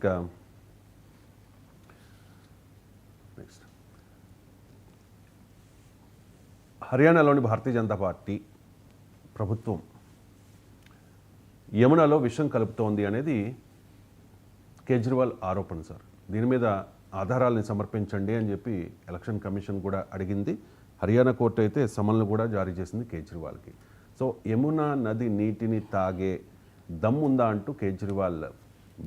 ఇక నెక్స్ట్ హర్యానాలోని భారతీయ జనతా పార్టీ ప్రభుత్వం యమునాలో విషం కలుపుతోంది అనేది కేజ్రీవాల్ ఆరోపణ సార్. దీని మీద ఆధారాలను సమర్పించండి అని చెప్పి ఎలక్షన్ కమిషన్ కూడా అడిగింది. హర్యానా కోర్టు అయితే సమన్లు కూడా జారీ చేసింది కేజ్రీవాల్కి. సో యమునా నది నీటిని తాగే దమ్ముందా అంటూ కేజ్రీవాల్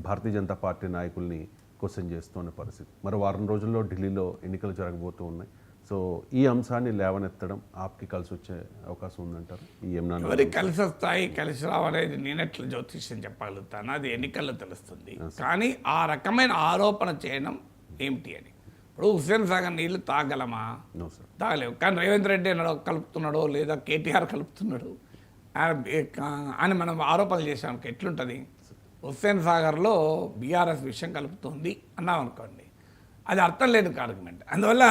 భారతీయ జనతా పార్టీ నాయకుల్ని క్వశ్చన్ చేస్తున్న పరిస్థితి. మరో వారం రోజుల్లో ఢిల్లీలో ఎన్నికలు జరగబోతూ ఉన్నాయి. సో ఈ అంశాన్ని లేవనెత్తడం ఆప్కి కలిసి వచ్చే అవకాశం ఉందంటారు. ఈ యమునా మరి కలిసి వస్తాయి కలిసి రావనేది నేనెట్లా జ్యోతిష్యం చెప్పగలుగుతాను, అది ఎన్నికల్లో తెలుస్తుంది. కానీ ఆ రకమైన ఆరోపణ చేయడం ఏమిటి అని, ఇప్పుడు హుస్సేన్ సాగర్ నీళ్ళు తాగలమా? తాగలేవు. కానీ రేవంత్ రెడ్డి కలుపుతున్నాడో లేదా కేటీఆర్ కలుపుతున్నాడు అని మనం ఆరోపణలు చేసాం. ఎట్లుంటుంది? హుస్సేన్ సాగర్లో బీఆర్ఎస్ విషయం కలుపుతుంది అన్నాం అనుకోండి, అది అర్థం లేదు ఆర్గ్యుమెంట్. అందువల్ల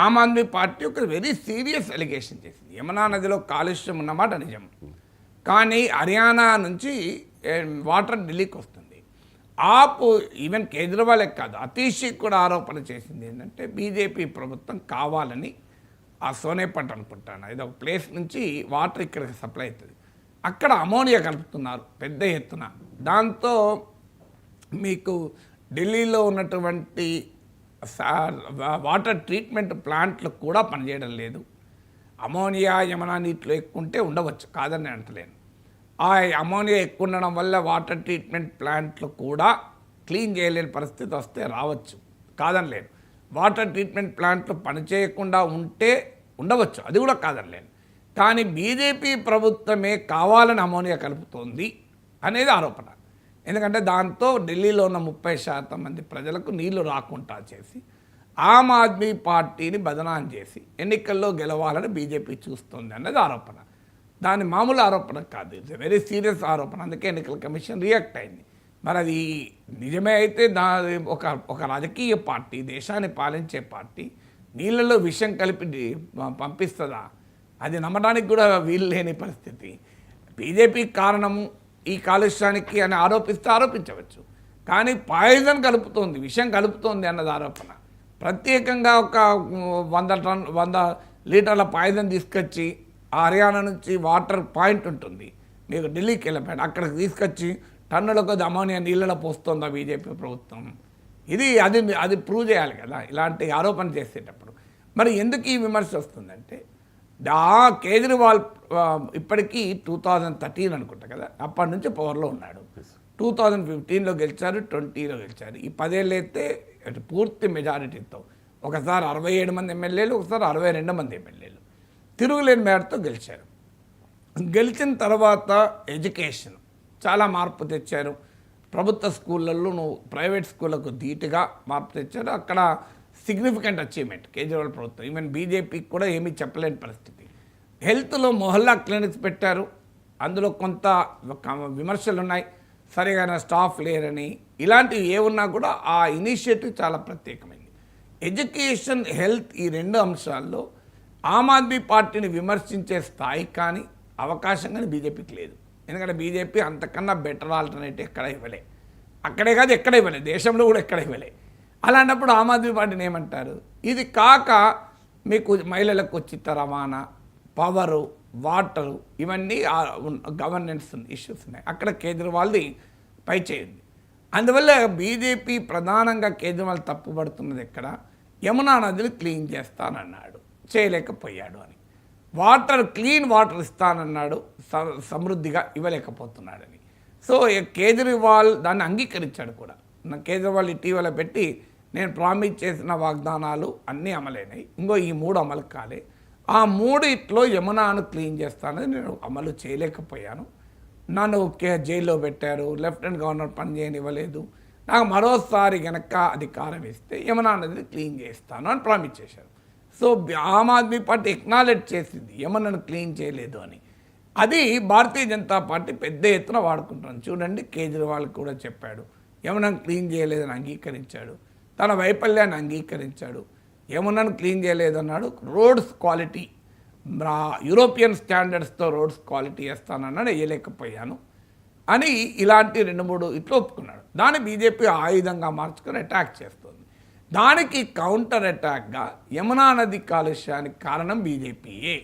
ఆమ్ ఆద్మీ పార్టీ ఒక వెరీ సీరియస్ ఎలిగేషన్ చేసింది. యమునా నదిలో కాలుష్యం ఉన్నమాట నిజం, కానీ హర్యానా నుంచి వాటర్ ఢిల్లీకి వస్తుంది. ఈవెన్ కేజ్రీవాలే కాదు, అతీష్ కూడా ఆరోపణ చేసింది ఏంటంటే బీజేపీ ప్రభుత్వం కావాలని ఆ సోనేపట్ అనుకుంటాను ఇది ఒక ప్లేస్ నుంచి వాటర్ ఇక్కడికి సప్లై అవుతుంది, అక్కడ అమోనియా కలుపుతున్నారు పెద్ద ఎత్తున. దాంతో మీకు ఢిల్లీలో ఉన్నటువంటి వాటర్ ట్రీట్మెంట్ ప్లాంట్లు కూడా పనిచేయడం లేదు. అమోనియా యమునా నీటిలో ఎక్కువ ఉంటే ఉండవచ్చు, కాదని అంటలేను. ఆ అమోనియా ఎక్కువ ఉండడం వల్ల వాటర్ ట్రీట్మెంట్ ప్లాంట్లు కూడా క్లీన్ చేయలేని పరిస్థితి వస్తే రావచ్చు, కాదనలేను. వాటర్ ట్రీట్మెంట్ ప్లాంట్లు పనిచేయకుండా ఉంటే ఉండవచ్చు, అది కూడా కాదనలేను. కానీ బీజేపీ ప్రభుత్వమే కావాలని అమోనియా కలుపుతోంది అనేది ఆరోపణ. ఎందుకంటే దాంతో ఢిల్లీలో ఉన్న 30% మంది ప్రజలకు నీళ్లు రాకుండా చేసి ఆమ్ ఆద్మీ పార్టీని బదనాం చేసి ఎన్నికల్లో గెలవాలని బీజేపీ చూస్తుంది అన్నది ఆరోపణ. దాని మామూలు ఆరోపణ కాదు, ఇట్స్ వెరీ సీరియస్ ఆరోపణ. అందుకే ఎన్నికల కమిషన్ రియాక్ట్ అయింది. మరి అది నిజమే అయితే ఒక రాజకీయ పార్టీ, దేశాన్ని పాలించే పార్టీ నీళ్ళలో విషం కలిపి పంపిస్తుందా? అది నమ్మడానికి కూడా వీలు లేని పరిస్థితి. బీజేపీ కారణము ఈ కాలుష్యానికి అని ఆరోపించవచ్చు, కానీ పాయిజన్ కలుపుతోంది, విషం కలుపుతోంది అన్నది ఆరోపణ. ప్రత్యేకంగా ఒక 100 లీటర్ల పాయిజన్ తీసుకొచ్చి హర్యానా నుంచి వాటర్ పాయింట్ ఉంటుంది మీకు ఢిల్లీకి వెళ్ళిపోయాడు, అక్కడికి తీసుకొచ్చి టన్నులకు అమోనియా నీళ్ళలో పోస్తుందా బీజేపీ ప్రభుత్వం? అది ప్రూవ్ చేయాలి కదా ఇలాంటి ఆరోపణ చేసేటప్పుడు. మరి ఎందుకు ఈ విమర్శ వస్తుందంటే కేజ్రీవాల్ ఇప్పటికీ 2013 అనుకుంటా కదా, అప్పటి నుంచి పవర్లో ఉన్నాడు. 2015లో గెలిచారు, 2020లో గెలిచారు. ఈ 10 ఏళ్ళు అయితే పూర్తి మెజారిటీతో ఒకసారి 67 మంది ఎమ్మెల్యేలు, ఒకసారి 62 మంది ఎమ్మెల్యేలు తిరుగులేని మేరతో గెలిచారు. గెలిచిన తర్వాత ఎడ్యుకేషన్ చాలా మార్పు తెచ్చారు. ప్రభుత్వ స్కూళ్ళల్లో ప్రైవేట్ స్కూళ్ళకు ధీటుగా మార్పు తెచ్చారు. అక్కడ సిగ్నిఫికెంట్ అచీవ్మెంట్ కేజ్రీవాల్ ప్రభుత్వం. ఈవెన్ బీజేపీకి కూడా ఏమీ చెప్పలేని పరిస్థితి. హెల్త్లో మొహల్లా క్లినిక్స్ పెట్టారు, అందులో కొంత విమర్శలు ఉన్నాయి, సరిగా స్టాఫ్ లేరని. ఇలాంటివి ఏమున్నా కూడా ఆ ఇనిషియేటివ్ చాలా ప్రత్యేకమైంది. ఎడ్యుకేషన్, హెల్త్ ఈ 2 అంశాల్లో ఆమ్ ఆద్మీ పార్టీని విమర్శించే స్థాయి కానీ అవకాశం కానీ బీజేపీకి లేదు. ఎందుకంటే బీజేపీ అంతకన్నా బెటర్ ఆల్టర్నేటివ్ ఎక్కడ ఇవ్వలే, అక్కడే కాదు ఎక్కడ ఇవ్వలే, దేశంలో కూడా ఎక్కడ ఇవ్వలే. అలాంటప్పుడు ఆమ్ ఆద్మీ పార్టీని ఏమంటారు? ఇది కాక మీకు మహిళలకు ఉచిత రవాణా, పవరు, వాటరు, ఇవన్నీ గవర్నెన్స్ ఇష్యూస్ ఉన్నాయి. అక్కడ కేజ్రీవాల్ది పై చేయండి. అందువల్ల బీజేపీ ప్రధానంగా కేజ్రీవాల్ తప్పుపడుతున్నది ఎక్కడ? యమునా నదిని క్లీన్ చేస్తానన్నాడు, చేయలేకపోయాడు అని. క్లీన్ వాటర్ ఇస్తానన్నాడు, సమృద్ధిగా ఇవ్వలేకపోతున్నాడని. సో కేజ్రీవాల్ దాన్ని అంగీకరించాడు కూడా. కేజ్రీవాల్ ఇటీవల పెట్టి నేను ప్రామిస్ చేసిన వాగ్దానాలు అన్నీ అమలైనాయి, ఇంకో ఈ 3 అమలు కాలే. ఆ 3 యమునాను క్లీన్ చేస్తానని నేను అమలు చేయలేకపోయాను, నన్ను జైల్లో పెట్టారు, లెఫ్టినెంట్ గవర్నర్ పని చేయనివ్వలేదు, నాకు మరోసారి గనక అధికారం ఇస్తే యమునా నదిని క్లీన్ చేస్తాను అని ప్రామిస్ చేశారు. So Aam Aadmi party acknowledge చేసింది యమునాను క్లీన్ చేయలేదు అని. అది భారతీయ జనతా పార్టీ పెద్ద ఎత్తున వాడుకుంటుంది. చూడండి, కేజ్రీవాల్ కూడా చెప్పాడు, యమునాను క్లీన్ చేయలేదని అంగీకరించాడు, తన వైఫల్యాన్ని అంగీకరించాడు. యమునాను క్లీన్ చేయలేదన్నాడు. రోడ్స్ క్వాలిటీ యూరోపియన్ స్టాండర్డ్స్తో రోడ్స్ క్వాలిటీ వేస్తానన్నాడు, వేయలేకపోయాను. అని ఇలాంటి 2-3 ఇట్లా ఒప్పుకున్నాడు. దాన్ని బీజేపీ ఆయుధంగా మార్చుకొని అటాక్ చేస్తుంది. దానికి కౌంటర్ అటాక్గా యమునా నది కాలుష్యానికి కారణం బీజేపీయే.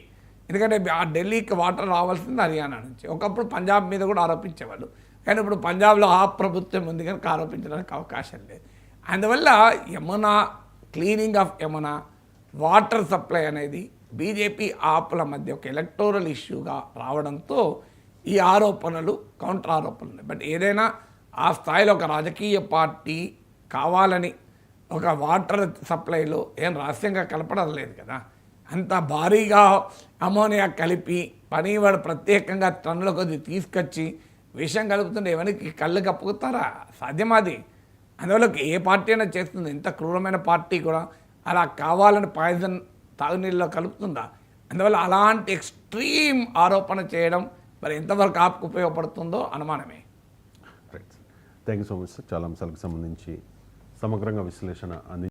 ఎందుకంటే ఆ ఢిల్లీకి వాటర్ రావాల్సింది హర్యానా నుంచి. ఒకప్పుడు పంజాబ్ మీద కూడా ఆరోపించేవాళ్ళు, కానీ ఇప్పుడు పంజాబ్లో ఆ ప్రభుత్వం ఉంది కనుక ఆరోపించడానికి అవకాశం లేదు. అందువల్ల Yamuna, cleaning of Yamuna, water supply అనేది బీజేపీ ఆపుల మధ్య ఒక ఎలక్టోరల్ ఇష్యూగా రావడంతో ఈ ఆరోపణలు కౌంటర్ ఆరోపణలు. బట్ ఏదైనా ఆ స్థాయిలో ఒక రాజకీయ పార్టీ కావాలని ఒక వాటర్ సప్లైలో ఏం రహస్యంగా కలపడం లేదు కదా. అంత భారీగా అమోనియా కలిపి పనివాడు ప్రత్యేకంగా టన్నుల కొద్ది తీసుకొచ్చి విషం కలుపుతుంటే ఎవరికి కళ్ళు కప్పుతారా? సాధ్యమాది. అందువల్ల ఏ పార్టీ అయినా చేస్తుంది. ఎంత క్రూరమైన పార్టీ కూడా అలా కావాలని పాయిజన్ తాగునీళ్ళలో కలుపుతుందా? అందువల్ల అలాంటి ఎక్స్ట్రీమ్ ఆరోపణ చేయడం మరి ఎంతవరకు ఆపుకు ఉపయోగపడుతుందో అనుమానమే. Right. Thank you so much sir. చాలా అంశాలకు సంబంధించి సమగ్రంగా విశ్లేషణ అంది